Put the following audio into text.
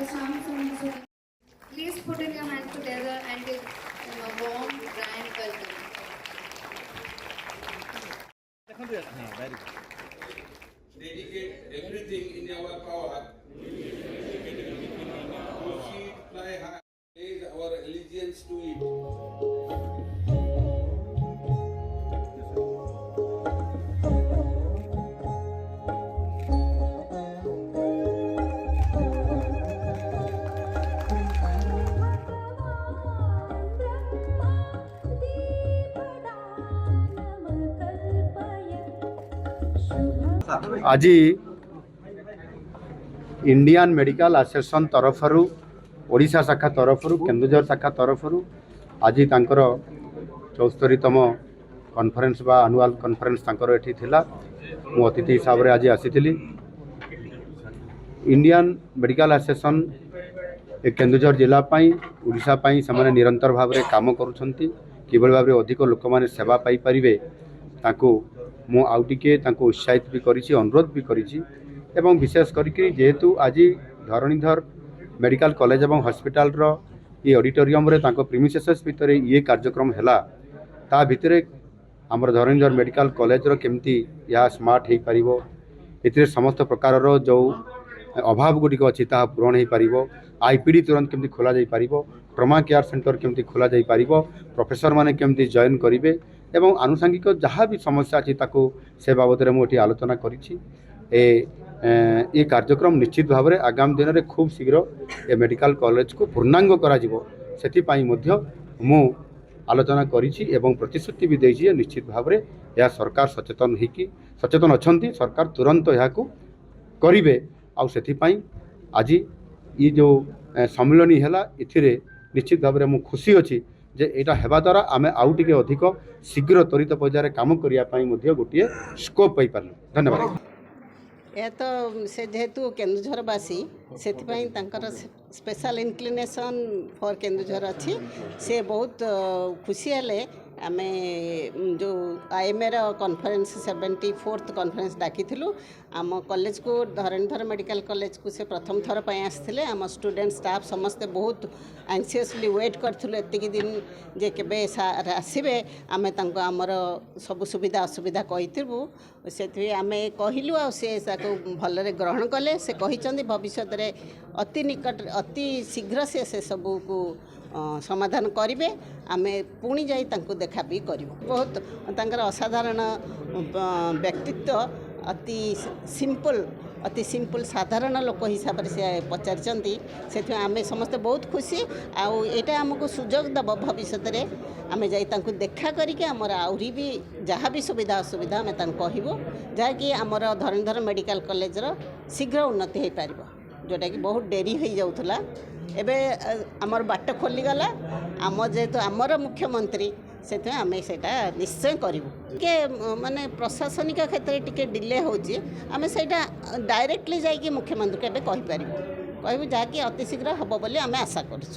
songs and so please put in your hands together and give them a warm, grand welcome. Dedicate everything in our power to see it fly high, raise our allegiance to it. आज Indian medical association तरफरु Odisha शाखा तरफरु केन्दुझर शाखा तरफरु आज तांकर 74तम conference बा annual conference तांकर एठी थिला मु अतिथि हिसाब रे आज आसीथिली। इंडियन मेडिकल एसोसिएशन केन्दुझर जिला पाई ओडिशा पाई समाने निरंतर भाव रे काम करूछंती किबल भाव रे अधिक लोक माने सेवा पाई परिवे तांको मु आउ टिके तांको उत्साहित भी करिछि अनुरोध भी करिछि एवं विशेष करिकि जेहेतु आज धरणीधर मेडिकल कॉलेज एवं हॉस्पिटल रो ये ऑडिटोरियम रे तांको प्रीमिसेस भितर ये कार्यक्रम हैला ता भितरे हमर धरणीधर मेडिकल कॉलेज रो केमती या स्मार्ट हे परिबो एथिरे समस्त प्रकार रो जो अभाव गुडी को अछि ता पूरण हे परिबो आईपीडी तुरंत केमती खोला जाई परिबो ट्रमा केयर सेंटर केमती खोला जाई परिबो प्रोफेसर माने केमती जॉइन करिवे एवं आनुषंगिक जहाँ भी समस्या अच्छी ताको से बाबद में मुझे आलोचना करी ये कार्यक्रम निश्चित भाव में आगामी दिन में खूब शीघ्र ए मेडिकल कॉलेज को पूर्णांग करा मु आलोचना करी प्रतिश्रुति भी देछि निश्चित भाव में यह सरकार सचेतन अच्छा सरकार तुरंत यहाँ करेंगे आई आज ये जो सम्मिलनी है इथिरे निश्चित भाव में मु खुशी अच्छी जे एटा हेबा द्वारा आमे आउ टिके अधिक शीघ्र त्वरित पर्यायर काम करिया गोटे स्कोप पाई पारलु। धन्यवाद। यह तो से जेहेतु केन्दुझरवासी से स्पेशल इनक्लिनेशन फॉर केन्दुझर अच्छी से बहुत खुशी हेले आमे जो आईएमए कॉन्फ्रेंस 74th कॉन्फ्रेंस डाकी आम कॉलेज को धरणीधर मेडिकल कॉलेज को से प्रथम थर पर आसते आम स्टूडेंट स्टाफ समस्ते बहुत एंसियसली वेट करूँ एतिक दिन जे केबे आसबे आम आमर सब सुविधा असुविधा कहीथु से आम कहलु भलरे ग्रहण कले से कही भविष्य में अति निकट अति शीघ्र से सबू को समाधान करेंगे आमे पुणी जाई तांको देखा भी करूँ बहुत तांकर असाधारण व्यक्तित्व अति सिंपल साधारण लोक हिसाब से पचारि से आमे समस्ते बहुत खुशी आटा आमको सुजोग दब भविष्य में आमे जाई तांको देखा करके आमर आहरी भी जहाँ भी सुविधा असुविधा आमे तांको कहबो जहाँकि आमर धरणीधर मेडिकल कॉलेज शीघ्र उन्नति हो पार जोटा कि बहुत डेरी हो जाऊला एबे आमर बाट खोलीगला आम जेहेतु आमर मुख्यमंत्री से आम से निश्चय करूँ के माने प्रशासनिक क्षेत्र टिके डिले होची आम से डायरेक्टली जाकि मुख्यमंत्री के कहीपर कहूँ जहाँकि अति शीघ्र हम बोली आम आशा कर।